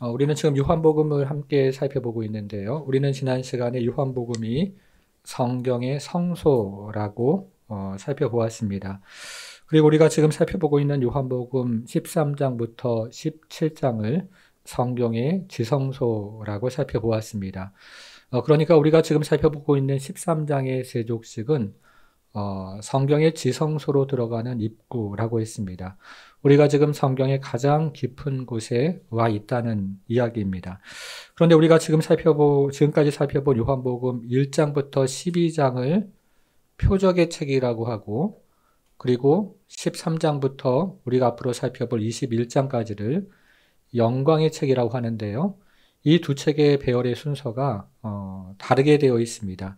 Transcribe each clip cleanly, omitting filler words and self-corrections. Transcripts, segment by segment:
우리는 지금 요한복음을 함께 살펴보고 있는데요. 우리는 지난 시간에 요한복음이 성경의 성소라고 살펴보았습니다. 그리고 우리가 지금 살펴보고 있는 요한복음 13장부터 17장을 성경의 지성소라고 살펴보았습니다. 그러니까 우리가 지금 살펴보고 있는 13장의 세족식은 성경의 지성소로 들어가는 입구라고 했습니다. 우리가 지금 성경의 가장 깊은 곳에 와 있다는 이야기입니다. 그런데 우리가 지금까지 살펴본 요한복음 1장부터 12장을 표적의 책이라고 하고, 그리고 13장부터 우리가 앞으로 살펴볼 21장까지를 영광의 책이라고 하는데요. 이 두 책의 배열의 순서가 다르게 되어 있습니다.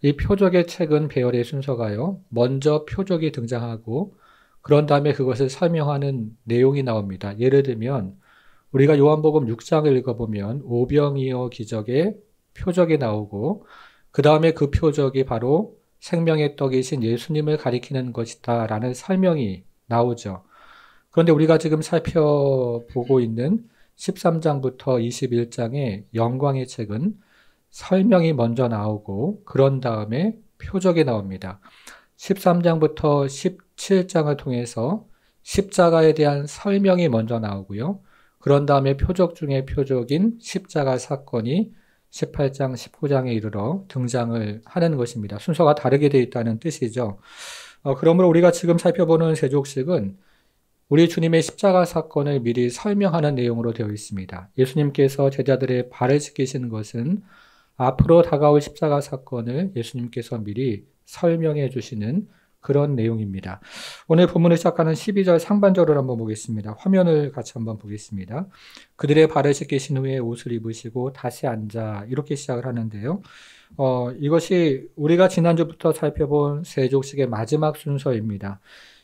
이 표적의 책은 배열의 순서가요. 먼저 표적이 등장하고 그런 다음에 그것을 설명하는 내용이 나옵니다. 예를 들면 우리가 요한복음 6장을 읽어보면 오병이어 기적의 표적이 나오고 그 다음에 그 표적이 바로 생명의 떡이신 예수님을 가리키는 것이다 라는 설명이 나오죠. 그런데 우리가 지금 살펴보고 있는 13장부터 21장의 영광의 책은 설명이 먼저 나오고 그런 다음에 표적이 나옵니다. 13장부터 17장을 통해서 십자가에 대한 설명이 먼저 나오고요. 그런 다음에 표적 중의 표적인 십자가 사건이 18장, 19장에 이르러 등장을 하는 것입니다. 순서가 다르게 되어 있다는 뜻이죠. 그러므로 우리가 지금 살펴보는 세족식은 우리 주님의 십자가 사건을 미리 설명하는 내용으로 되어 있습니다. 예수님께서 제자들의 발을 씻기신 것은 앞으로 다가올 십자가 사건을 예수님께서 미리 설명해 주시는 그런 내용입니다. 오늘 본문을 시작하는 12절 상반절을 한번 보겠습니다. 화면을 같이 한번 보겠습니다. 그들의 발을 씻기신 후에 옷을 입으시고 다시 앉아 이렇게 시작을 하는데요. 이것이 우리가 지난주부터 살펴본 세족식의 마지막 순서입니다.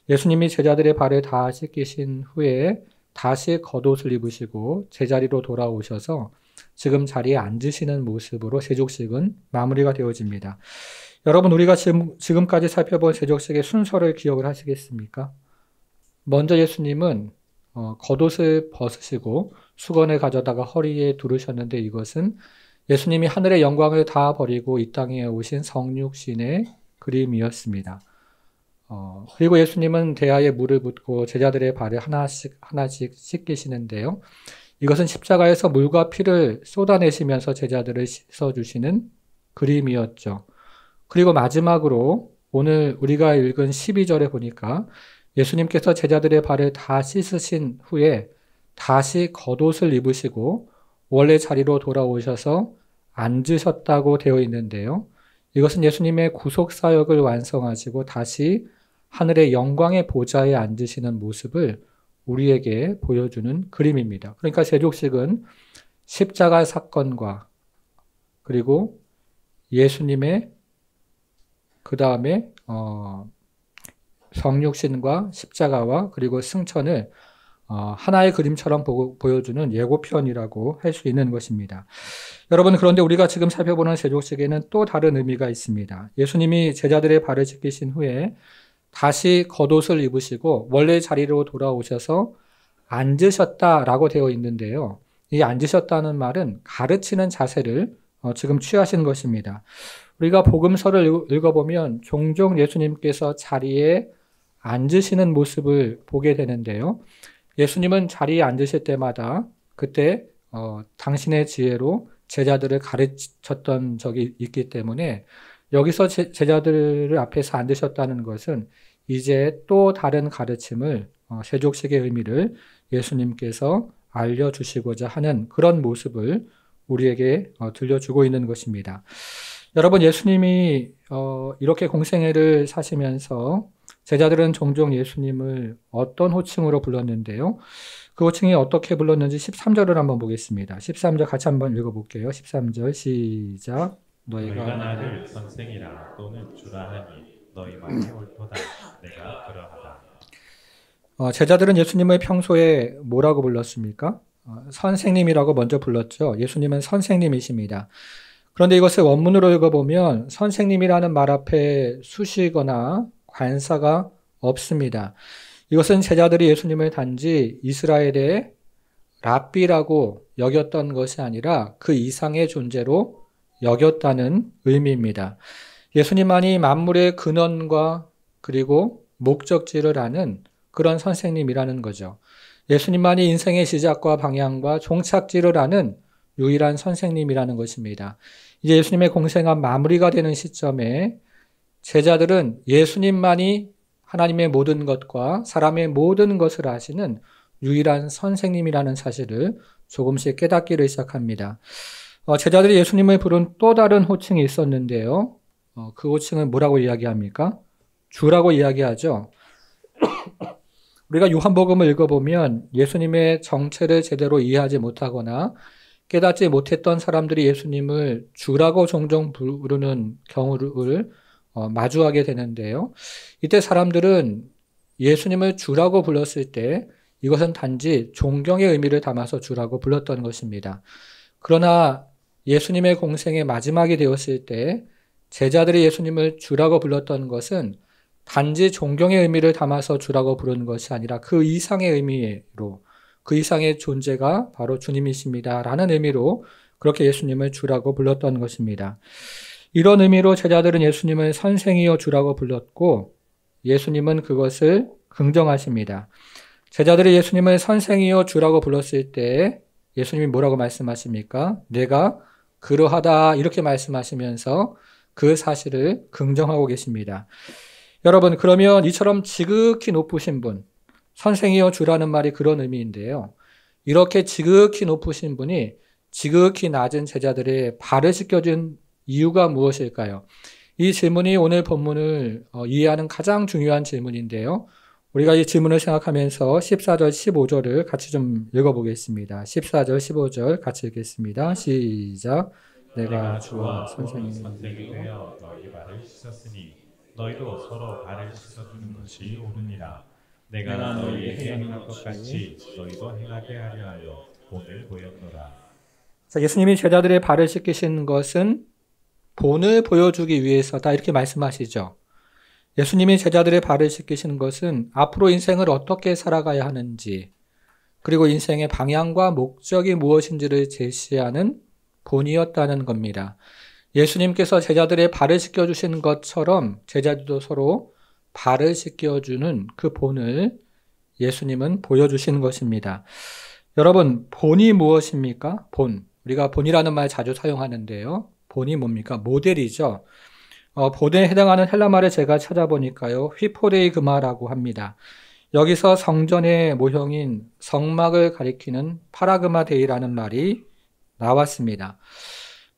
예수님이 제자들의 발을 다 씻기신 후에 다시 겉옷을 입으시고 제자리로 돌아오셔서 지금 자리에 앉으시는 모습으로 세족식은 마무리가 되어집니다. 여러분, 우리가 지금까지 살펴본 세족식의 순서를 기억을 하시겠습니까? 먼저 예수님은 겉옷을 벗으시고 수건을 가져다가 허리에 두르셨는데 이것은 예수님이 하늘의 영광을 다 버리고 이 땅에 오신 성육신의 그림이었습니다. 그리고 예수님은 대야에 물을 붓고 제자들의 발을 하나씩 씻기시는데요. 이것은 십자가에서 물과 피를 쏟아내시면서 제자들을 씻어주시는 그림이었죠. 그리고 마지막으로 오늘 우리가 읽은 12절에 보니까 예수님께서 제자들의 발을 다 씻으신 후에 다시 겉옷을 입으시고 원래 자리로 돌아오셔서 앉으셨다고 되어 있는데요. 이것은 예수님의 구속사역을 완성하시고 다시 하늘의 영광의 보좌에 앉으시는 모습을 우리에게 보여주는 그림입니다. 그러니까 세족식은 십자가 사건과 그리고 예수님의 그 다음에 성육신과 십자가와 그리고 승천을 하나의 그림처럼 보여주는 예고편이라고 할 수 있는 것입니다. 여러분, 그런데 우리가 지금 살펴보는 세족식에는 또 다른 의미가 있습니다. 예수님이 제자들의 발을 씻기신 후에 다시 겉옷을 입으시고 원래 자리로 돌아오셔서 앉으셨다라고 되어 있는데요. 이 앉으셨다는 말은 가르치는 자세를 지금 취하신 것입니다. 우리가 복음서를 읽어보면 종종 예수님께서 자리에 앉으시는 모습을 보게 되는데요. 예수님은 자리에 앉으실 때마다 그때 당신의 지혜로 제자들을 가르쳤던 적이 있기 때문에 여기서 제자들 앞에서 앉으셨다는 것은 이제 또 다른 가르침을 세족식의 의미를 예수님께서 알려주시고자 하는 그런 모습을 우리에게 들려주고 있는 것입니다. 여러분, 예수님이 이렇게 공생애를 사시면서 제자들은 종종 예수님을 어떤 호칭으로 불렀는데요. 그 호칭이 어떻게 불렀는지 13절을 한번 보겠습니다. 13절 같이 한번 읽어볼게요. 13절 시작. 너희가 나를 선생이라 또는 주라 하니 너희 말이 옳도다. 내가 그러하다. 제자들은 예수님을 평소에 뭐라고 불렀습니까? 선생님이라고 먼저 불렀죠. 예수님은 선생님이십니다. 그런데 이것을 원문으로 읽어보면 선생님이라는 말 앞에 수식어나 관사가 없습니다. 이것은 제자들이 예수님을 단지 이스라엘의 랍비라고 여겼던 것이 아니라 그 이상의 존재로 여겼다는 의미입니다. 예수님만이 만물의 근원과 그리고 목적지를 아는 그런 선생님이라는 거죠. 예수님만이 인생의 시작과 방향과 종착지를 아는 유일한 선생님이라는 것입니다. 이제 예수님의 공생가 마무리가 되는 시점에 제자들은 예수님만이 하나님의 모든 것과 사람의 모든 것을 아시는 유일한 선생님이라는 사실을 조금씩 깨닫기를 시작합니다. 제자들이 예수님을 부른 또 다른 호칭이 있었는데요. 그 호칭은 뭐라고 이야기합니까? 주라고 이야기하죠. 우리가 요한복음을 읽어보면 예수님의 정체를 제대로 이해하지 못하거나 깨닫지 못했던 사람들이 예수님을 주라고 종종 부르는 경우를 마주하게 되는데요. 이때 사람들은 예수님을 주라고 불렀을 때 이것은 단지 존경의 의미를 담아서 주라고 불렀던 것입니다. 그러나 예수님의 공생의 마지막이 되었을 때 제자들이 예수님을 주라고 불렀던 것은 단지 존경의 의미를 담아서 주라고 부르는 것이 아니라 그 이상의 의미로, 그 이상의 존재가 바로 주님이십니다 라는 의미로 그렇게 예수님을 주라고 불렀던 것입니다. 이런 의미로 제자들은 예수님을 선생이여 주라고 불렀고 예수님은 그것을 긍정하십니다. 제자들이 예수님을 선생이여 주라고 불렀을 때 예수님이 뭐라고 말씀하십니까? 내가 그러하다 이렇게 말씀하시면서 그 사실을 긍정하고 계십니다. 여러분, 그러면 이처럼 지극히 높으신 분, 선생이여 주라는 말이 그런 의미인데요. 이렇게 지극히 높으신 분이 지극히 낮은 제자들의 발을 씻겨준 이유가 무엇일까요? 이 질문이 오늘 본문을 이해하는 가장 중요한 질문인데요. 우리가 이 질문을 생각하면서 14절, 15절을 같이 좀 읽어보겠습니다. 14절, 15절 같이 읽겠습니다. 시작. 내가 주와 선생이 되어 너희 발을 씻었으니 너희도 서로 발을 씻어주는 것이 옳으니라. 내가 너희에게 행할 것 같이 너희도 행하게 하려 하여 본을 보였노라. 자, 예수님이 제자들의 발을 씻기신 것은 본을 보여주기 위해서다 이렇게 말씀하시죠. 예수님이 제자들의 발을 씻기시는 것은 앞으로 인생을 어떻게 살아가야 하는지 그리고 인생의 방향과 목적이 무엇인지를 제시하는 본이었다는 겁니다. 예수님께서 제자들의 발을 씻겨주신 것처럼 제자들도 서로 발을 씻겨주는 그 본을 예수님은 보여주시는 것입니다. 여러분, 본이 무엇입니까? 본. 우리가 본이라는 말 자주 사용하는데요. 본이 뭡니까? 모델이죠. 본에 해당하는 헬라말을 제가 찾아보니까요. 휘포데이그마라고 합니다. 여기서 성전의 모형인 성막을 가리키는 파라그마 데이라는 말이 나왔습니다.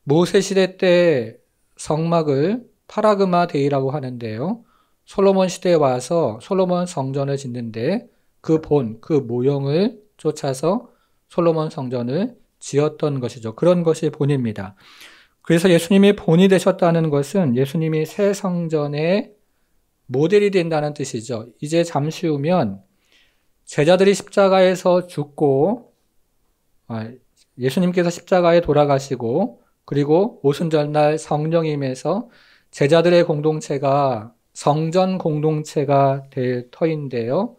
모세 시대 때 성막을 파라그마 데이라고 하는데요. 솔로몬 시대에 와서 솔로몬 성전을 짓는데 그 본, 그 모형을 쫓아서 솔로몬 성전을 지었던 것이죠. 그런 것이 본입니다. 그래서 예수님이 본이 되셨다는 것은 예수님이 새 성전의 모델이 된다는 뜻이죠. 이제 잠시 후면 제자들이 십자가에서 죽고 예수님께서 십자가에 돌아가시고 그리고 오순절날 성령이 임해서 제자들의 공동체가 성전 공동체가 될 터인데요.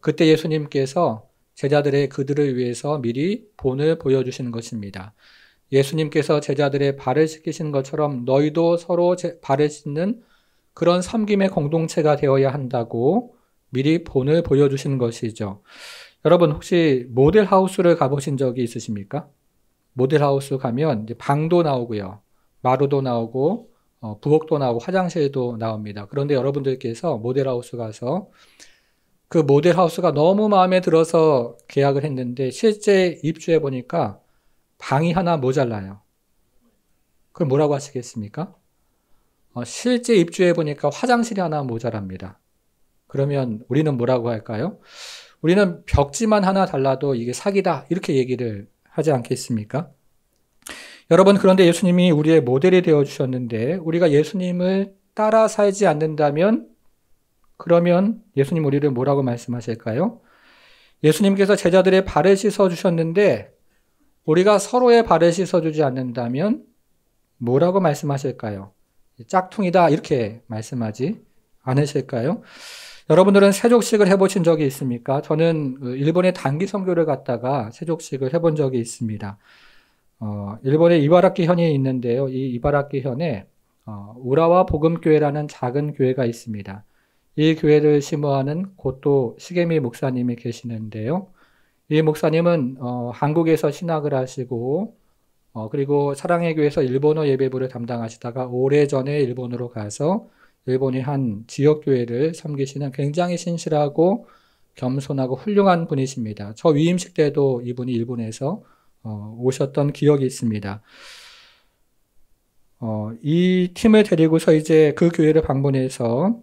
그때 예수님께서 제자들의 그들을 위해서 미리 본을 보여주시는 것입니다. 예수님께서 제자들의 발을 씻기신 것처럼 너희도 서로 발을 씻는 그런 섬김의 공동체가 되어야 한다고 미리 본을 보여주시는 것이죠. 여러분 혹시 모델하우스를 가보신 적이 있으십니까? 모델하우스 가면 이제 방도 나오고요. 마루도 나오고 부엌도 나오고 화장실도 나옵니다. 그런데 여러분들께서 모델하우스 가서 그 모델하우스가 너무 마음에 들어서 계약을 했는데 실제 입주해 보니까 방이 하나 모자라요. 그럼 뭐라고 하시겠습니까? 실제 입주해 보니까 화장실이 하나 모자랍니다. 그러면 우리는 뭐라고 할까요? 우리는 벽지만 하나 달라도 이게 사기다 이렇게 얘기를 하지 않겠습니까? 여러분, 그런데 예수님이 우리의 모델이 되어주셨는데 우리가 예수님을 따라 살지 않는다면 그러면 예수님 우리를 뭐라고 말씀하실까요? 예수님께서 제자들의 발을 씻어주셨는데 우리가 서로의 발을 씻어주지 않는다면 뭐라고 말씀하실까요? 짝퉁이다 이렇게 말씀하지 않으실까요? 여러분들은 세족식을 해보신 적이 있습니까? 저는 일본에 단기 선교를 갔다가 세족식을 해본 적이 있습니다. 일본의 이바라키 현이 있는데요. 이 이바라키 현에 우라와 복음교회라는 작은 교회가 있습니다. 이 교회를 심호하는 고토 시게미 목사님이 계시는데요. 이 목사님은 한국에서 신학을 하시고 그리고 사랑의 교회에서 일본어 예배부를 담당하시다가 오래전에 일본으로 가서 일본의 한 지역교회를 섬기시는 굉장히 신실하고 겸손하고 훌륭한 분이십니다. 저 위임식 때도 이분이 일본에서 오셨던 기억이 있습니다. 이 팀을 데리고서 이제 그 교회를 방문해서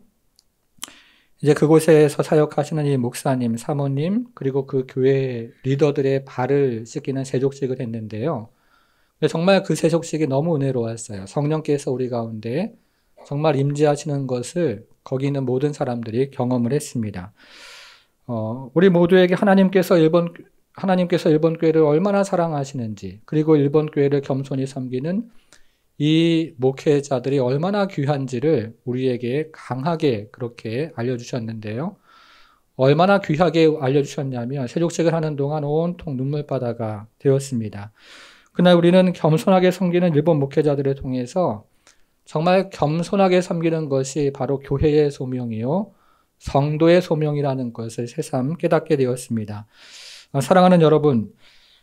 이제 그곳에서 사역하시는 이 목사님, 사모님, 그리고 그 교회 리더들의 발을 씻기는 세족식을 했는데요. 정말 그 세족식이 너무 은혜로웠어요. 성령께서 우리 가운데 정말 임재하시는 것을 거기 있는 모든 사람들이 경험을 했습니다. 우리 모두에게 하나님께서 일본 교회를 얼마나 사랑하시는지, 그리고 일본 교회를 겸손히 섬기는 이 목회자들이 얼마나 귀한지를 우리에게 강하게 그렇게 알려주셨는데요. 얼마나 귀하게 알려주셨냐면 세족식을 하는 동안 온통 눈물바다가 되었습니다. 그날 우리는 겸손하게 섬기는 일본 목회자들을 통해서 정말 겸손하게 섬기는 것이 바로 교회의 소명이요, 성도의 소명이라는 것을 새삼 깨닫게 되었습니다. 사랑하는 여러분,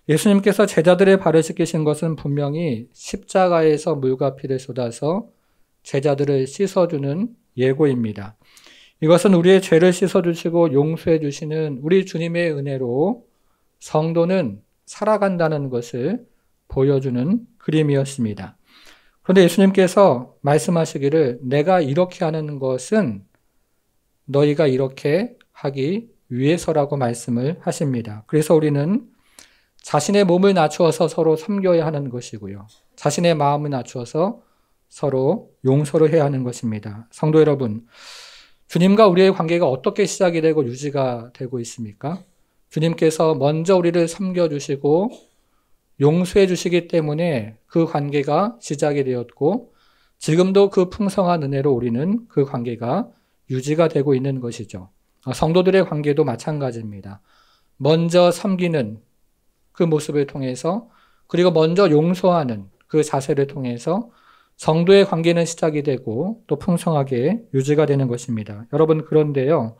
예수님께서 제자들의 발을 씻기신 것은 분명히 십자가에서 물과 피를 쏟아서 제자들을 씻어주는 예고입니다. 이것은 우리의 죄를 씻어주시고 용서해 주시는 우리 주님의 은혜로 성도는 살아간다는 것을 보여주는 그림이었습니다. 그런데 예수님께서 말씀하시기를 내가 이렇게 하는 것은 너희가 이렇게 하기 위해서라고 말씀을 하십니다. 그래서 우리는 자신의 몸을 낮추어서 서로 섬겨야 하는 것이고요. 자신의 마음을 낮추어서 서로 용서를 해야 하는 것입니다. 성도 여러분, 주님과 우리의 관계가 어떻게 시작이 되고 유지가 되고 있습니까? 주님께서 먼저 우리를 섬겨주시고 용서해 주시기 때문에 그 관계가 시작이 되었고 지금도 그 풍성한 은혜로 우리는 그 관계가 유지가 되고 있는 것이죠. 성도들의 관계도 마찬가지입니다. 먼저 섬기는 그 모습을 통해서 그리고 먼저 용서하는 그 자세를 통해서 성도의 관계는 시작이 되고 또 풍성하게 유지가 되는 것입니다. 여러분, 그런데요,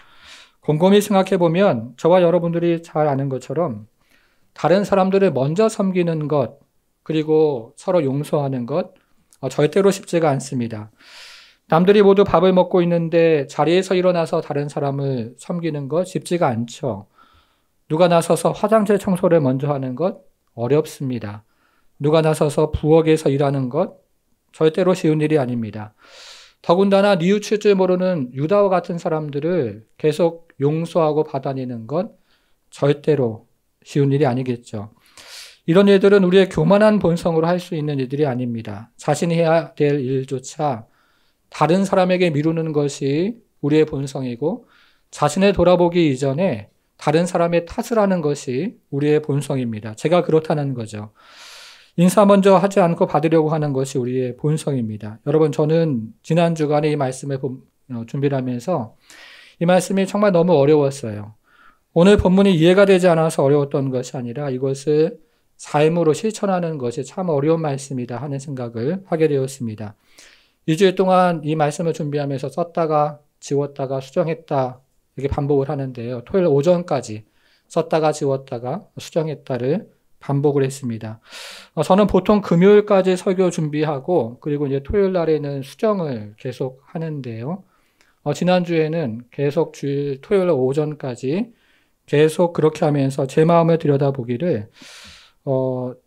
곰곰이 생각해 보면 저와 여러분들이 잘 아는 것처럼 다른 사람들을 먼저 섬기는 것, 그리고 서로 용서하는 것, 절대로 쉽지가 않습니다. 남들이 모두 밥을 먹고 있는데 자리에서 일어나서 다른 사람을 섬기는 것 쉽지가 않죠. 누가 나서서 화장실 청소를 먼저 하는 것 어렵습니다. 누가 나서서 부엌에서 일하는 것 절대로 쉬운 일이 아닙니다. 더군다나 뉘우칠 줄 모르는 유다와 같은 사람들을 계속 용서하고 받아내는 것 절대로 쉬운 일이 아니겠죠. 이런 일들은 우리의 교만한 본성으로 할 수 있는 일들이 아닙니다. 자신이 해야 될 일조차 다른 사람에게 미루는 것이 우리의 본성이고 자신을 돌아보기 이전에 다른 사람의 탓을 하는 것이 우리의 본성입니다. 제가 그렇다는 거죠. 인사 먼저 하지 않고 받으려고 하는 것이 우리의 본성입니다. 여러분, 저는 지난 주간에 이 말씀을 준비를 하면서 이 말씀이 정말 너무 어려웠어요. 오늘 본문이 이해가 되지 않아서 어려웠던 것이 아니라 이것을 삶으로 실천하는 것이 참 어려운 말씀이다 하는 생각을 하게 되었습니다. 2주일 동안 이 말씀을 준비하면서 썼다가 지웠다가 수정했다 이렇게 반복을 하는데요. 토요일 오전까지 썼다가 지웠다가 수정했다를 반복을 했습니다. 저는 보통 금요일까지 설교 준비하고 그리고 이제 토요일 날에는 수정을 계속 하는데요. 지난주에는 계속 주일 토요일 오전까지 계속 그렇게 하면서 제 마음을 들여다보기를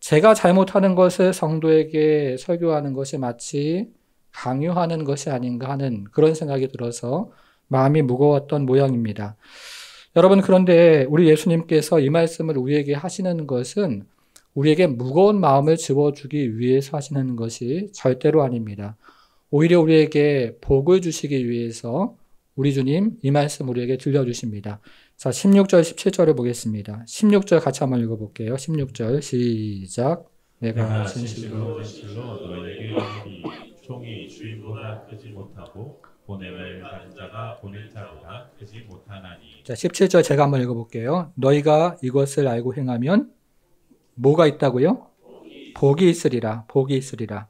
제가 잘못하는 것을 성도에게 설교하는 것이 마치 강요하는 것이 아닌가 하는 그런 생각이 들어서 마음이 무거웠던 모양입니다. 여러분, 그런데 우리 예수님께서 이 말씀을 우리에게 하시는 것은 우리에게 무거운 마음을 지워주기 위해서 하시는 것이 절대로 아닙니다. 오히려 우리에게 복을 주시기 위해서 우리 주님 이 말씀 우리에게 들려주십니다. 자, 16절, 17절을 보겠습니다. 16절 같이 한번 읽어볼게요. 16절 시작. 내가 진실로 너희에게 이르노니 종이 주인보다 크지 못하고 보냄을 받은 자가 보낸 자보다 크지 못하나니. 자, 17절 제가 한번 읽어볼게요. 너희가 이것을 알고 행하면 뭐가 있다고요? 복이 있으리라. 복이 있으리라.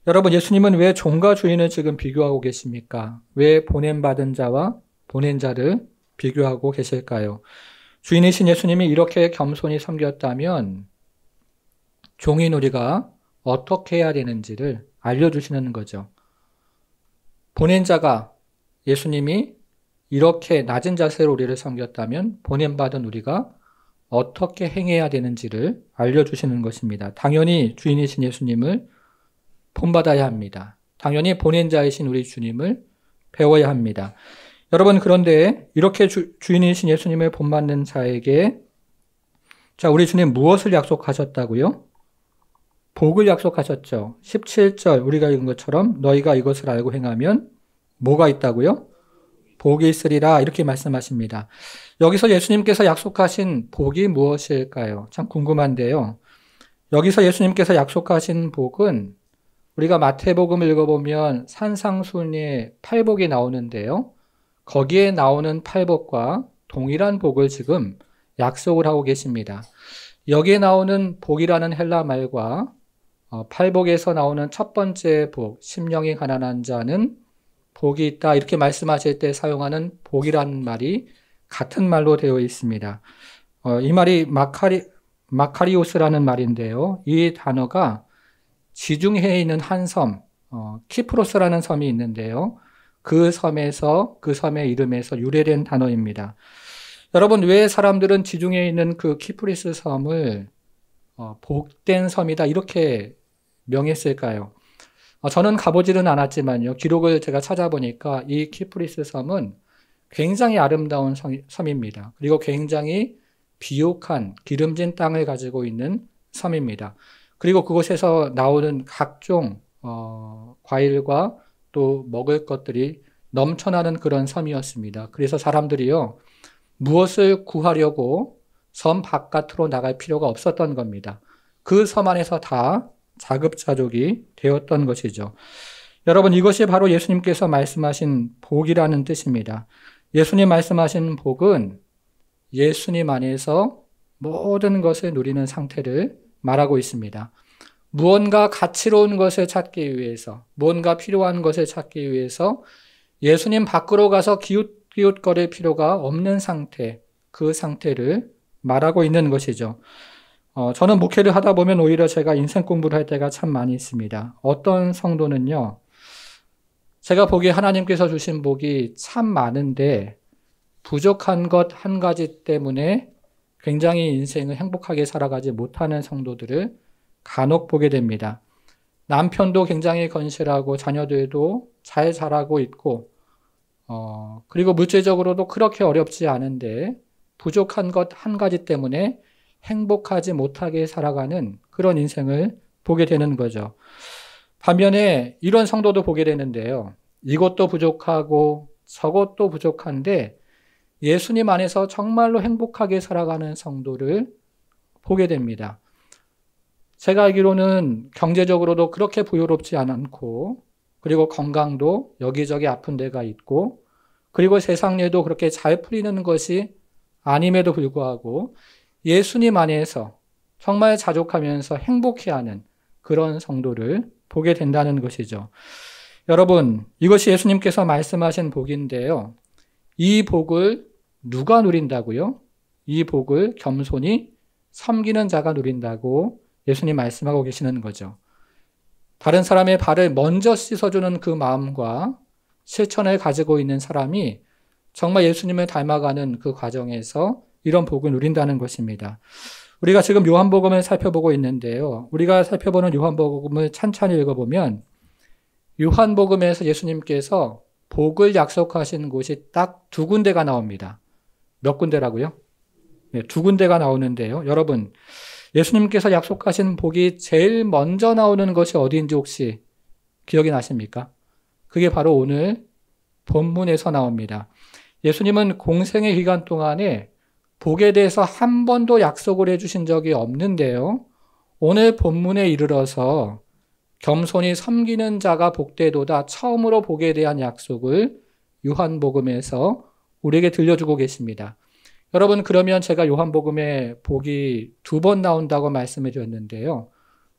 여러분, 예수님은 왜 종과 주인을 지금 비교하고 계십니까? 왜 보냄받은 자와 보낸 자를 비교하고 계실까요? 주인이신 예수님이 이렇게 겸손히 섬겼다면 종인 우리가 어떻게 해야 되는지를 알려주시는 거죠. 보낸 자가 예수님이 이렇게 낮은 자세로 우리를 섬겼다면 보냄받은 우리가 어떻게 행해야 되는지를 알려주시는 것입니다. 당연히 주인이신 예수님을 본받아야 합니다. 당연히 보낸 자이신 우리 주님을 배워야 합니다. 여러분, 그런데 이렇게 주인이신 예수님을 본받는 자에게 자, 우리 주님 무엇을 약속하셨다고요? 복을 약속하셨죠. 17절 우리가 읽은 것처럼 너희가 이것을 알고 행하면 뭐가 있다고요? 복이 있으리라 이렇게 말씀하십니다. 여기서 예수님께서 약속하신 복이 무엇일까요? 참 궁금한데요. 여기서 예수님께서 약속하신 복은 우리가 마태복음을 읽어보면 산상순의 팔복이 나오는데요. 거기에 나오는 팔복과 동일한 복을 지금 약속을 하고 계십니다. 여기에 나오는 복이라는 헬라 말과 팔복에서 나오는 첫 번째 복, 심령이 가난한 자는 복이 있다 이렇게 말씀하실 때 사용하는 복이라는 말이 같은 말로 되어 있습니다. 이 말이 마카리오스라는 말인데요. 이 단어가 지중해에 있는 한 섬, 키프로스라는 섬이 있는데요. 그 섬의 이름에서 유래된 단어입니다. 여러분, 왜 사람들은 지중해에 있는 그 키프리스 섬을 복된 섬이다 이렇게 명했을까요? 저는 가보지는 않았지만요. 기록을 제가 찾아보니까 이 키프리스 섬은 굉장히 아름다운 섬입니다. 그리고 굉장히 비옥한 기름진 땅을 가지고 있는 섬입니다. 그리고 그곳에서 나오는 각종 과일과 또 먹을 것들이 넘쳐나는 그런 섬이었습니다. 그래서 사람들이요, 무엇을 구하려고 섬 바깥으로 나갈 필요가 없었던 겁니다. 그 섬 안에서 다 자급자족이 되었던 것이죠. 여러분, 이것이 바로 예수님께서 말씀하신 복이라는 뜻입니다. 예수님 말씀하신 복은 예수님 안에서 모든 것을 누리는 상태를 말하고 있습니다. 무언가 가치로운 것을 찾기 위해서, 무언가 필요한 것을 찾기 위해서 예수님 밖으로 가서 기웃거릴 필요가 없는 상태, 그 상태를 말하고 있는 것이죠. 저는 목회를 하다 보면 오히려 제가 인생 공부를 할 때가 참 많이 있습니다. 어떤 성도는요, 제가 보기에 하나님께서 주신 복이 참 많은데 부족한 것 한 가지 때문에 굉장히 인생을 행복하게 살아가지 못하는 성도들을 간혹 보게 됩니다. 남편도 굉장히 건실하고 자녀들도 잘 자라고 있고 그리고 물질적으로도 그렇게 어렵지 않은데 부족한 것 한 가지 때문에 행복하지 못하게 살아가는 그런 인생을 보게 되는 거죠. 반면에 이런 성도도 보게 되는데요. 이것도 부족하고 저것도 부족한데 예수님 안에서 정말로 행복하게 살아가는 성도를 보게 됩니다. 제가 알기로는 경제적으로도 그렇게 부유롭지 않고 그리고 건강도 여기저기 아픈 데가 있고 그리고 세상 일도 그렇게 잘 풀리는 것이 아님에도 불구하고 예수님 안에서 정말 자족하면서 행복해하는 그런 성도를 보게 된다는 것이죠. 여러분, 이것이 예수님께서 말씀하신 복인데요. 이 복을 누가 누린다고요? 이 복을 겸손히 섬기는 자가 누린다고 예수님 말씀하고 계시는 거죠. 다른 사람의 발을 먼저 씻어주는 그 마음과 실천을 가지고 있는 사람이 정말 예수님을 닮아가는 그 과정에서 이런 복을 누린다는 것입니다. 우리가 지금 요한복음을 살펴보고 있는데요. 우리가 살펴보는 요한복음을 찬찬히 읽어보면 요한복음에서 예수님께서 복을 약속하신 곳이 딱 두 군데가 나옵니다. 몇 군데라고요? 네, 두 군데가 나오는데요. 여러분, 예수님께서 약속하신 복이 제일 먼저 나오는 것이 어디인지 혹시 기억이 나십니까? 그게 바로 오늘 본문에서 나옵니다. 예수님은 공생의 기간 동안에 복에 대해서 한 번도 약속을 해주신 적이 없는데요. 오늘 본문에 이르러서 겸손히 섬기는 자가 복되도다 처음으로 복에 대한 약속을 요한복음에서 우리에게 들려주고 계십니다. 여러분, 그러면 제가 요한복음에 복이 2번 나온다고 말씀을 드렸는데요.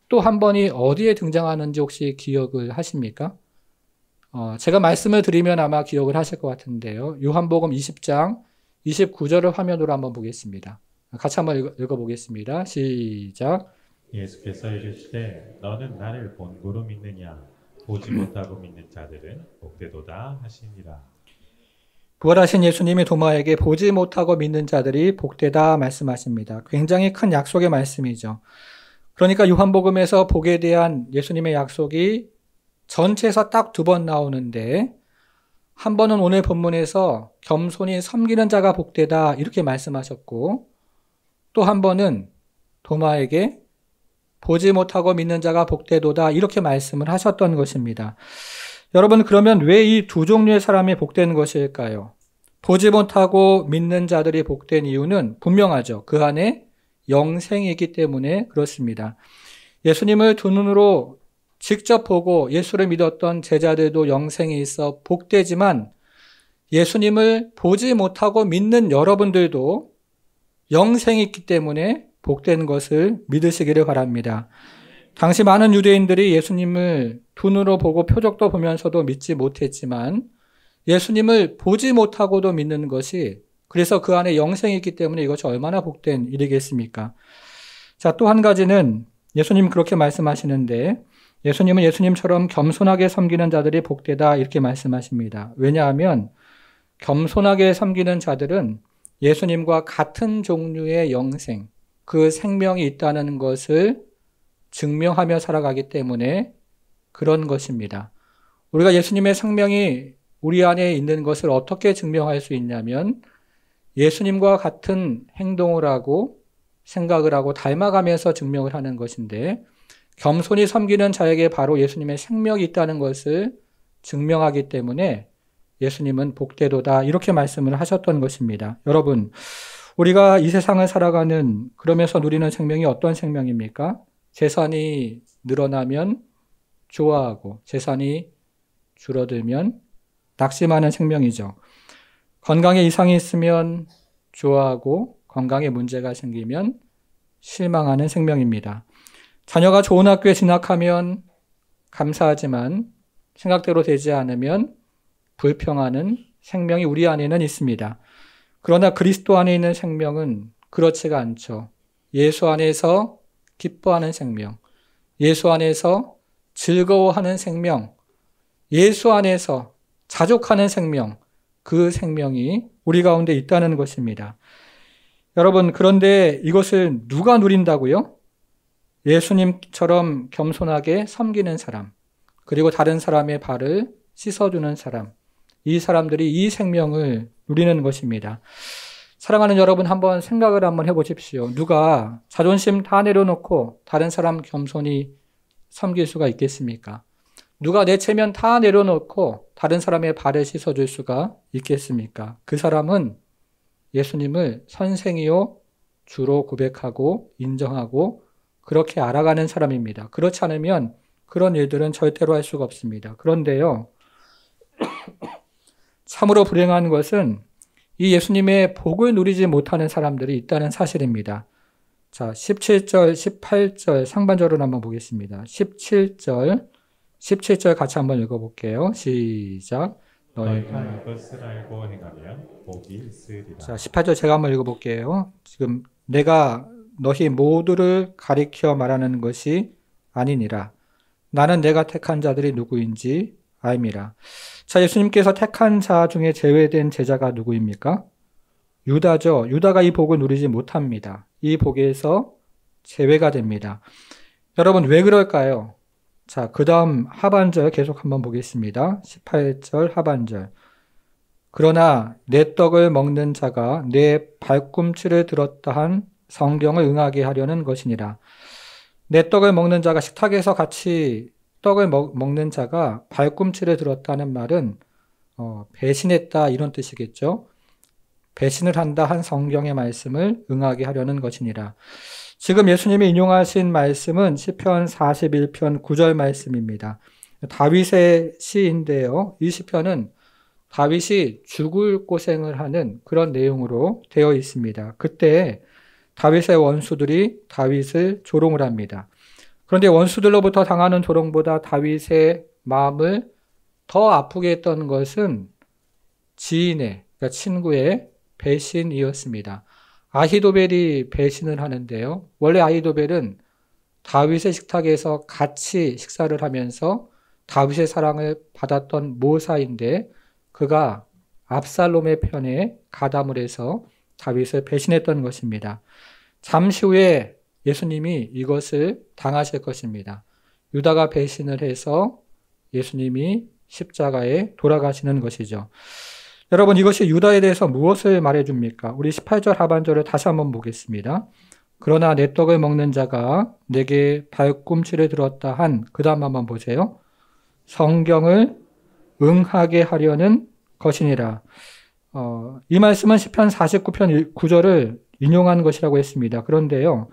또 한 번이 어디에 등장하는지 혹시 기억을 하십니까? 제가 말씀을 드리면 아마 기억을 하실 것 같은데요. 요한복음 20장 29절을 화면으로 한번 보겠습니다. 같이 한번 읽어보겠습니다. 시작. 예수께서 이르시되 너는 나를 본고로 믿느냐 보지 못하고 믿는 자들은 복되도다 하시니라. 부활하신 예수님이 도마에게 보지 못하고 믿는 자들이 복되다 말씀하십니다. 굉장히 큰 약속의 말씀이죠. 그러니까 요한복음에서 복에 대한 예수님의 약속이 전체에서 딱 2번 나오는데, 한 번은 오늘 본문에서 겸손히 섬기는 자가 복되다 이렇게 말씀하셨고, 또 한 번은 도마에게 보지 못하고 믿는 자가 복되도다 이렇게 말씀을 하셨던 것입니다. 여러분, 그러면 왜 이 2 종류의 사람이 복된 것일까요? 보지 못하고 믿는 자들이 복된 이유는 분명하죠. 그 안에 영생이 있기 때문에 그렇습니다. 예수님을 2 눈으로 직접 보고 예수를 믿었던 제자들도 영생이 있어 복되지만, 예수님을 보지 못하고 믿는 여러분들도 영생이 있기 때문에 복된 것을 믿으시기를 바랍니다. 당시 많은 유대인들이 예수님을 2 눈으로 보고 표적도 보면서도 믿지 못했지만, 예수님을 보지 못하고도 믿는 것이, 그래서 그 안에 영생이 있기 때문에 이것이 얼마나 복된 일이겠습니까? 자, 또 한 가지는 예수님 그렇게 말씀하시는데, 예수님은 예수님처럼 겸손하게 섬기는 자들이 복되다 이렇게 말씀하십니다. 왜냐하면 겸손하게 섬기는 자들은 예수님과 같은 종류의 영생, 그 생명이 있다는 것을 증명하며 살아가기 때문에 그런 것입니다. 우리가 예수님의 생명이 우리 안에 있는 것을 어떻게 증명할 수 있냐면, 예수님과 같은 행동을 하고 생각을 하고 닮아가면서 증명을 하는 것인데, 겸손히 섬기는 자에게 바로 예수님의 생명이 있다는 것을 증명하기 때문에 예수님은 복되도다 이렇게 말씀을 하셨던 것입니다. 여러분, 우리가 이 세상을 살아가는, 그러면서 누리는 생명이 어떤 생명입니까? 재산이 늘어나면 좋아하고 재산이 줄어들면 낙심하는 생명이죠. 건강에 이상이 있으면 좋아하고 건강에 문제가 생기면 실망하는 생명입니다. 자녀가 좋은 학교에 진학하면 감사하지만 생각대로 되지 않으면 불평하는 생명이 우리 안에는 있습니다. 그러나 그리스도 안에 있는 생명은 그렇지가 않죠. 예수 안에서 기뻐하는 생명, 예수 안에서 즐거워하는 생명, 예수 안에서 자족하는 생명, 그 생명이 우리 가운데 있다는 것입니다. 여러분, 그런데 이것을 누가 누린다고요? 예수님처럼 겸손하게 섬기는 사람, 그리고 다른 사람의 발을 씻어주는 사람, 이 사람들이 이 생명을 누리는 것입니다. 사랑하는 여러분, 한번 생각을 한번 해보십시오. 누가 자존심 다 내려놓고 다른 사람 겸손히 섬길 수가 있겠습니까? 누가 내 체면 다 내려놓고 다른 사람의 발을 씻어줄 수가 있겠습니까? 그 사람은 예수님을 선생이요 주로 고백하고 인정하고 그렇게 알아가는 사람입니다. 그렇지 않으면 그런 일들은 절대로 할 수가 없습니다. 그런데요, 참으로 불행한 것은 이 예수님의 복을 누리지 못하는 사람들이 있다는 사실입니다. 자, 17절, 18절 상반절을 한번 보겠습니다. 17절 같이 한번 읽어볼게요. 시작. 너희가 이것을 알고 행하면 복이 있으리라. 자, 18절 제가 한번 읽어볼게요. 지금 내가 너희 모두를 가리켜 말하는 것이 아니니라. 나는 내가 택한 자들이 누구인지 알미라. 자, 예수님께서 택한 자 중에 제외된 제자가 누구입니까? 유다죠. 유다가 이 복을 누리지 못합니다. 이 복에서 제외가 됩니다. 여러분, 왜 그럴까요? 자, 그 다음 하반절 계속 한번 보겠습니다. 18절 하반절. 그러나 내 떡을 먹는 자가 내 발꿈치를 들었다 한 성경을 응하게 하려는 것이니라. 내 떡을 먹는 자가, 식탁에서 같이 떡을 먹는 자가 발꿈치를 들었다는 말은 배신했다 이런 뜻이겠죠. 배신을 한다 한 성경의 말씀을 응하게 하려는 것이니라. 지금 예수님이 인용하신 말씀은 시편 41편 9절 말씀입니다. 다윗의 시인데요. 이 시편은 다윗이 죽을 고생을 하는 그런 내용으로 되어 있습니다. 그때 다윗의 원수들이 다윗을 조롱을 합니다. 그런데 원수들로부터 당하는 조롱보다 다윗의 마음을 더 아프게 했던 것은 지인의, 그러니까 친구의 배신이었습니다. 아히도벨이 배신을 하는데요. 원래 아히도벨은 다윗의 식탁에서 같이 식사를 하면서 다윗의 사랑을 받았던 모사인데 그가 압살롬의 편에 가담을 해서 다윗을 배신했던 것입니다. 잠시 후에 예수님이 이것을 당하실 것입니다. 유다가 배신을 해서 예수님이 십자가에 돌아가시는 것이죠. 여러분, 이것이 유다에 대해서 무엇을 말해줍니까? 우리 18절 하반절을 다시 한번 보겠습니다. 그러나 내 떡을 먹는 자가 내게 발꿈치를 들었다 한 그 다음 한번 보세요. 성경을 응하게 하려는 것이니라. 이 말씀은 시편 49편 9절을 인용한 것이라고 했습니다. 그런데요,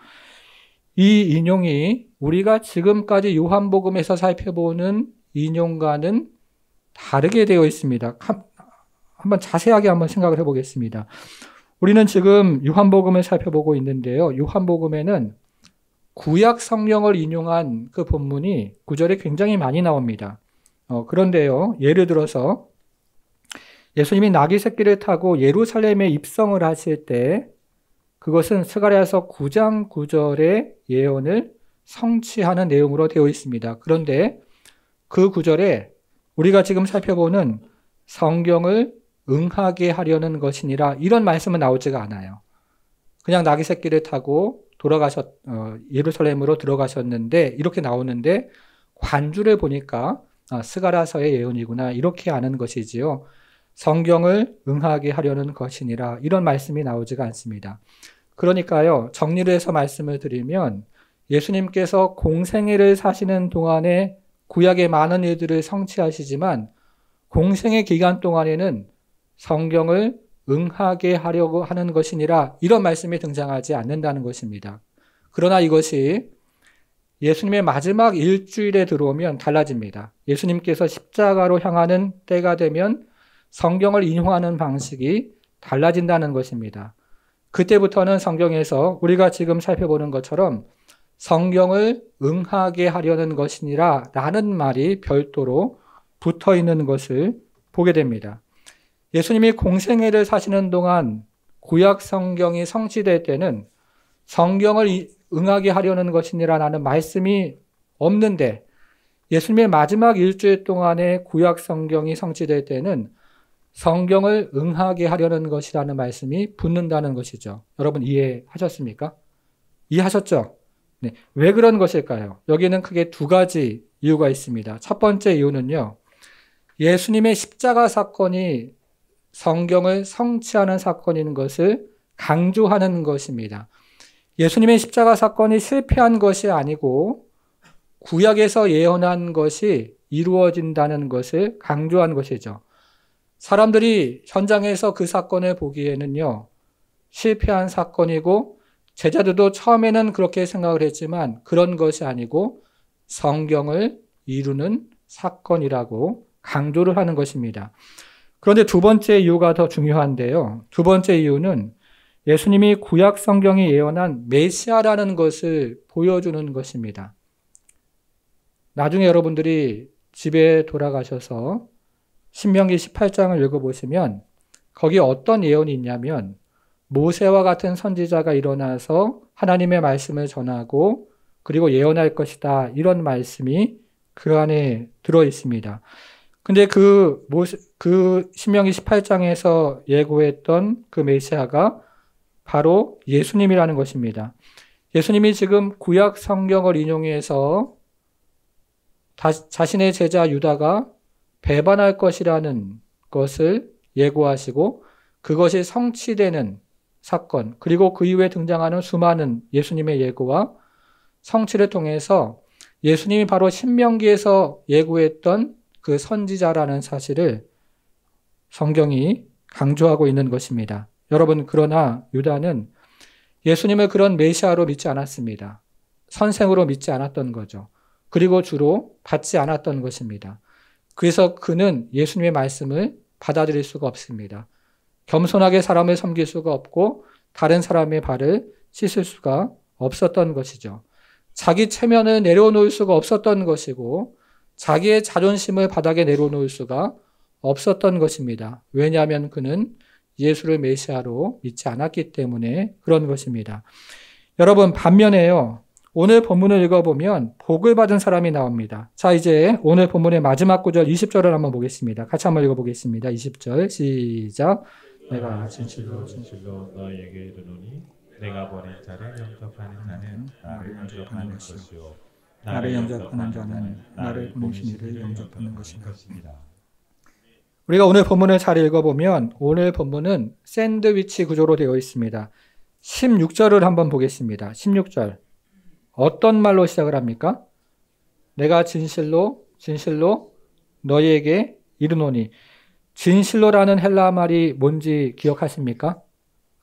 이 인용이 우리가 지금까지 요한복음에서 살펴보는 인용과는 다르게 되어 있습니다. 한번 자세하게 한번 생각을 해보겠습니다. 우리는 지금 요한복음을 살펴보고 있는데요. 요한복음에는 구약 성경을 인용한 그 본문이 구절에 굉장히 많이 나옵니다. 그런데요, 예를 들어서 예수님이 나귀 새끼를 타고 예루살렘에 입성을 하실 때 그것은 스가랴서 9장 9절의 예언을 성취하는 내용으로 되어 있습니다. 그런데 그 구절에 우리가 지금 살펴보는 성경을 응하게 하려는 것이니라 이런 말씀은 나오지가 않아요. 그냥 나귀 새끼를 타고 예루살렘으로 들어가셨는데 이렇게 나오는데 관주를 보니까 스가랴서의 예언이구나 이렇게 아는 것이지요. 성경을 응하게 하려는 것이니라 이런 말씀이 나오지가 않습니다. 그러니까요, 정리를 해서 말씀을 드리면 예수님께서 공생애를 사시는 동안에 구약의 많은 일들을 성취하시지만 공생애 기간 동안에는 성경을 응하게 하려고 하는 것이니라 이런 말씀이 등장하지 않는다는 것입니다. 그러나 이것이 예수님의 마지막 일주일에 들어오면 달라집니다. 예수님께서 십자가로 향하는 때가 되면 성경을 인용하는 방식이 달라진다는 것입니다. 그때부터는 성경에서 우리가 지금 살펴보는 것처럼 성경을 응하게 하려는 것이니라 라는 말이 별도로 붙어 있는 것을 보게 됩니다. 예수님이 공생애를 사시는 동안 구약 성경이 성취될 때는 성경을 응하게 하려는 것이니라 라는 말씀이 없는데 예수님의 마지막 일주일 동안의 구약 성경이 성취될 때는 성경을 응하게 하려는 것이라는 말씀이 붙는다는 것이죠. 여러분 이해하셨습니까? 이해하셨죠? 네. 왜 그런 것일까요? 여기는 크게 두 가지 이유가 있습니다. 첫 번째 이유는요, 예수님의 십자가 사건이 성경을 성취하는 사건인 것을 강조하는 것입니다. 예수님의 십자가 사건이 실패한 것이 아니고 구약에서 예언한 것이 이루어진다는 것을 강조한 것이죠. 사람들이 현장에서 그 사건을 보기에는요, 실패한 사건이고 제자들도 처음에는 그렇게 생각을 했지만 그런 것이 아니고 성경을 이루는 사건이라고 강조를 하는 것입니다. 그런데 두 번째 이유가 더 중요한데요. 두 번째 이유는 예수님이 구약 성경이 예언한 메시아라는 것을 보여주는 것입니다. 나중에 여러분들이 집에 돌아가셔서 신명기 18장을 읽어보시면 거기에 어떤 예언이 있냐면 모세와 같은 선지자가 일어나서 하나님의 말씀을 전하고 그리고 예언할 것이다. 이런 말씀이 그 안에 들어 있습니다. 근데 그 신명기 18장에서 예고했던 그 메시아가 바로 예수님이라는 것입니다. 예수님이 지금 구약 성경을 인용해서 자신의 제자 유다가 배반할 것이라는 것을 예고하시고 그것이 성취되는 사건, 그리고 그 이후에 등장하는 수많은 예수님의 예고와 성취를 통해서 예수님이 바로 신명기에서 예고했던 그 선지자라는 사실을 성경이 강조하고 있는 것입니다. 여러분, 그러나 유다는 예수님을 그런 메시아로 믿지 않았습니다. 선생으로 믿지 않았던 거죠. 그리고 주로 받지 않았던 것입니다. 그래서 그는 예수님의 말씀을 받아들일 수가 없습니다. 겸손하게 사람을 섬길 수가 없고 다른 사람의 발을 씻을 수가 없었던 것이죠. 자기 체면을 내려놓을 수가 없었던 것이고 자기의 자존심을 바닥에 내려놓을 수가 없었던 것입니다. 왜냐하면 그는 예수를 메시아로 믿지 않았기 때문에 그런 것입니다. 여러분, 반면에요. 오늘 본문을 읽어보면 복을 받은 사람이 나옵니다. 자, 이제 오늘 본문의 마지막 구절 20절을 한번 보겠습니다. 같이 한번 읽어보겠습니다. 20절 시작. 내가 진실로 너에게 이르노니 내가 보낸 자를 영접하는 자는 나를 영접하는 것이요 나를 영접하는 자는 나를 보내신 이를 영접하는 것이다. 우리가 오늘 본문을 잘 읽어보면 오늘 본문은 샌드위치 구조로 되어 있습니다. 16절을 한번 보겠습니다. 16절. 어떤 말로 시작을 합니까? 내가 진실로 너희에게 이르노니. 진실로라는 헬라 말이 뭔지 기억하십니까?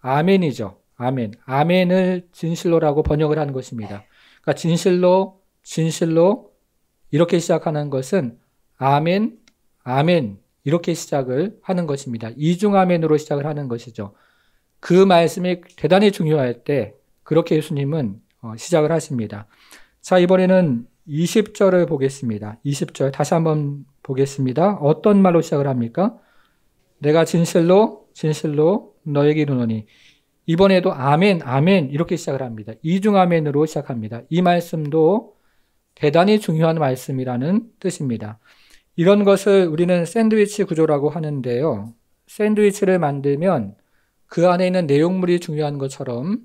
아멘이죠. 아멘. 아멘을 진실로라고 번역을 한 것입니다. 그러니까 진실로 이렇게 시작하는 것은 아멘, 아멘 이렇게 시작을 하는 것입니다. 이중아멘으로 시작을 하는 것이죠. 그 말씀이 대단히 중요할 때 그렇게 예수님은 시작을 하십니다. 자, 이번에는 20절을 보겠습니다. 20절 다시 한번 보겠습니다. 어떤 말로 시작을 합니까? 내가 진실로 너에게 이르노니. 이번에도 아멘, 아멘 이렇게 시작을 합니다. 이중아멘으로 시작합니다. 이 말씀도 대단히 중요한 말씀이라는 뜻입니다. 이런 것을 우리는 샌드위치 구조라고 하는데요. 샌드위치를 만들면 그 안에 있는 내용물이 중요한 것처럼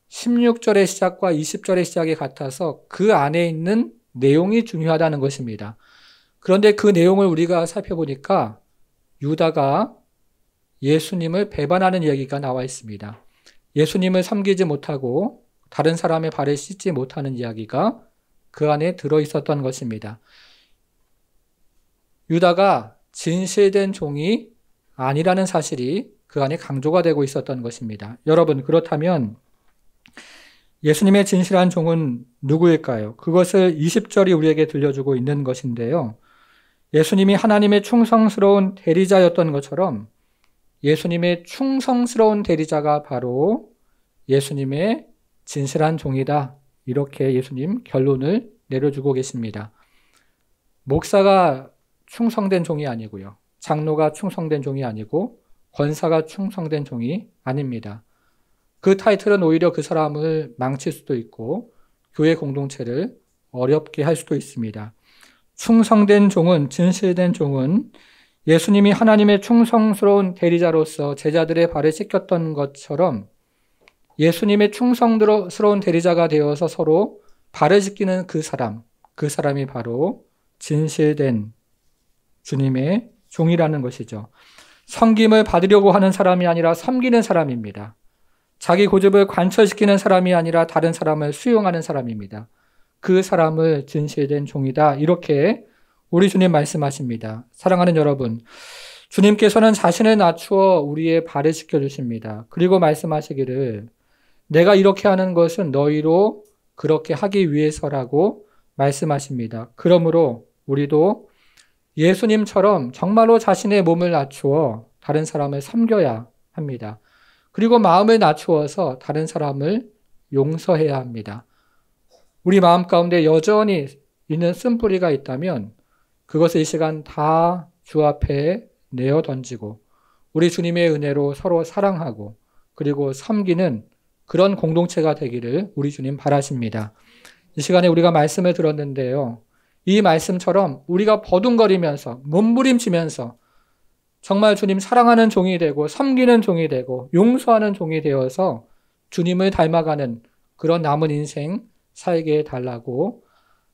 16절의 시작과 20절의 시작이 같아서 그 안에 있는 내용이 중요하다는 것입니다. 그런데 그 내용을 우리가 살펴보니까 유다가 예수님을 배반하는 이야기가 나와 있습니다. 예수님을 섬기지 못하고 다른 사람의 발을 씻지 못하는 이야기가 그 안에 들어있었던 것입니다. 유다가 진실된 종이 아니라는 사실이 그 안에 강조가 되고 있었던 것입니다. 여러분, 그렇다면 예수님의 진실한 종은 누구일까요? 그것을 20절이 우리에게 들려주고 있는 것인데요. 예수님이 하나님의 충성스러운 대리자였던 것처럼 예수님의 충성스러운 대리자가 바로 예수님의 진실한 종이다. 이렇게 예수님 결론을 내려주고 계십니다. 목사가 충성된 종이 아니고요. 장로가 충성된 종이 아니고 권사가 충성된 종이 아닙니다. 그 타이틀은 오히려 그 사람을 망칠 수도 있고 교회 공동체를 어렵게 할 수도 있습니다. 충성된 종은, 진실된 종은 예수님이 하나님의 충성스러운 대리자로서 제자들의 발을 씻겼던 것처럼 예수님의 충성스러운 대리자가 되어서 서로 발을 씻기는 그 사람이 바로 진실된 주님의 종이라는 것이죠. 섬김을 받으려고 하는 사람이 아니라 섬기는 사람입니다. 자기 고집을 관철시키는 사람이 아니라 다른 사람을 수용하는 사람입니다. 그 사람을 진실된 종이다. 이렇게 우리 주님 말씀하십니다. 사랑하는 여러분, 주님께서는 자신을 낮추어 우리의 발을 씻겨주십니다. 그리고 말씀하시기를 내가 이렇게 하는 것은 너희로 그렇게 하기 위해서라고 말씀하십니다. 그러므로 우리도 예수님처럼 정말로 자신의 몸을 낮추어 다른 사람을 섬겨야 합니다. 그리고 마음을 낮추어서 다른 사람을 용서해야 합니다. 우리 마음 가운데 여전히 있는 쓴뿌리가 있다면 그것을 이 시간 다 주 앞에 내어 던지고 우리 주님의 은혜로 서로 사랑하고 그리고 섬기는 그런 공동체가 되기를 우리 주님 바라십니다. 이 시간에 우리가 말씀을 들었는데요. 이 말씀처럼 우리가 버둥거리면서 몸부림치면서 정말 주님 사랑하는 종이 되고 섬기는 종이 되고 용서하는 종이 되어서 주님을 닮아가는 그런 남은 인생 살게 해달라고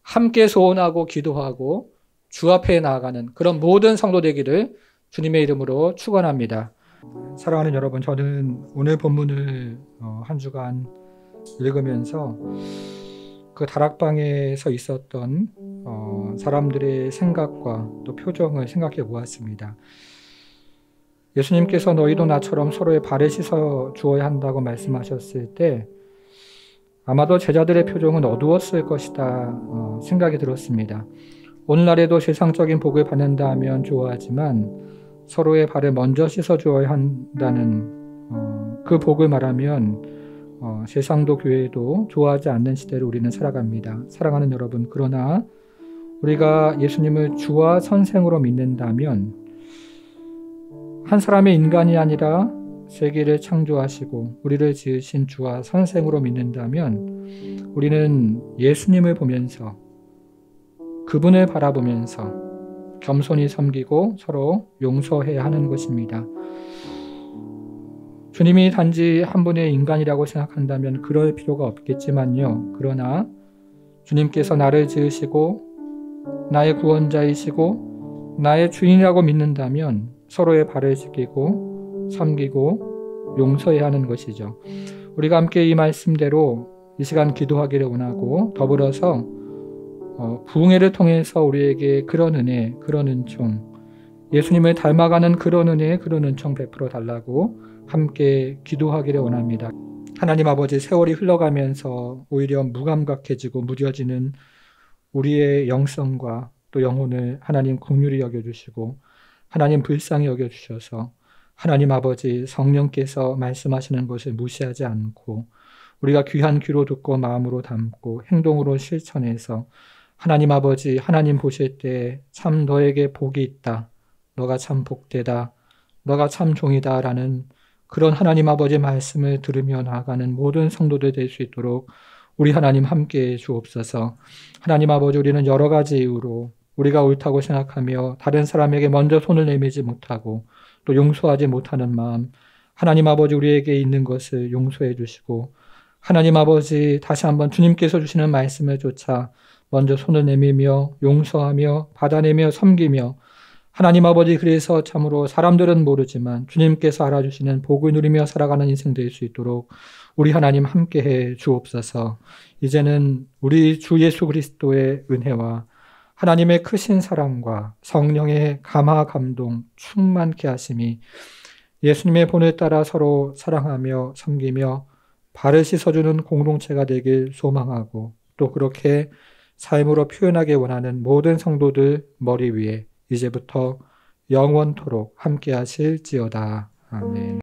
함께 소원하고 기도하고 주 앞에 나아가는 그런 모든 성도 되기를 주님의 이름으로 축원합니다. 사랑하는 여러분, 저는 오늘 본문을 한 주간 읽으면서 그 다락방에서 있었던 사람들의 생각과 또 표정을 생각해 보았습니다. 예수님께서 너희도 나처럼 서로의 발을 씻어 주어야 한다고 말씀하셨을 때 아마도 제자들의 표정은 어두웠을 것이다 생각이 들었습니다. 오늘날에도 세상적인 복을 받는다 하면 좋아하지만 서로의 발을 먼저 씻어 주어야 한다는 그 복을 말하면 세상도 교회도 좋아하지 않는 시대를 우리는 살아갑니다. 사랑하는 여러분, 그러나 우리가 예수님을 주와 선생으로 믿는다면 한 사람의 인간이 아니라 세계를 창조하시고 우리를 지으신 주와 선생으로 믿는다면 우리는 예수님을 보면서 그분을 바라보면서 겸손히 섬기고 서로 용서해야 하는 것입니다. 주님이 단지 한 분의 인간이라고 생각한다면 그럴 필요가 없겠지만요. 그러나 주님께서 나를 지으시고 나의 구원자이시고 나의 주인이라고 믿는다면 서로의 발을 씻기고 섬기고 용서해야 하는 것이죠. 우리가 함께 이 말씀대로 이 시간 기도하기를 원하고 더불어서 부흥회를 통해서 우리에게 그런 은혜, 그런 은총, 예수님을 닮아가는 그런 은혜, 그런 은총 베풀어 달라고 함께 기도하기를 원합니다. 하나님 아버지, 세월이 흘러가면서 오히려 무감각해지고 무뎌지는 우리의 영성과 또 영혼을 하나님 긍휼히 여겨주시고 하나님 불쌍히 여겨주셔서 하나님 아버지 성령께서 말씀하시는 것을 무시하지 않고 우리가 귀한 귀로 듣고 마음으로 담고 행동으로 실천해서 하나님 아버지, 하나님 보실 때 참 너에게 복이 있다, 너가 참 복되다, 너가 참 종이다 라는 그런 하나님 아버지 말씀을 들으며 나아가는 모든 성도들 될 수 있도록 우리 하나님 함께해 주옵소서. 하나님 아버지, 우리는 여러 가지 이유로 우리가 옳다고 생각하며 다른 사람에게 먼저 손을 내밀지 못하고 또 용서하지 못하는 마음, 하나님 아버지 우리에게 있는 것을 용서해 주시고 하나님 아버지 다시 한번 주님께서 주시는 말씀을 쫓아 먼저 손을 내밀며 용서하며 받아내며 섬기며 하나님 아버지, 그래서 참으로 사람들은 모르지만 주님께서 알아주시는 복을 누리며 살아가는 인생 될 수 있도록 우리 하나님 함께해 주옵소서. 이제는 우리 주 예수 그리스도의 은혜와 하나님의 크신 사랑과 성령의 감화 감동 충만케 하심이 예수님의 본을 따라 서로 사랑하며 섬기며 발을 씻어주는 공동체가 되길 소망하고 또 그렇게 삶으로 표현하기 원하는 모든 성도들 머리 위에 이제부터 영원토록 함께 하실지어다. 아멘.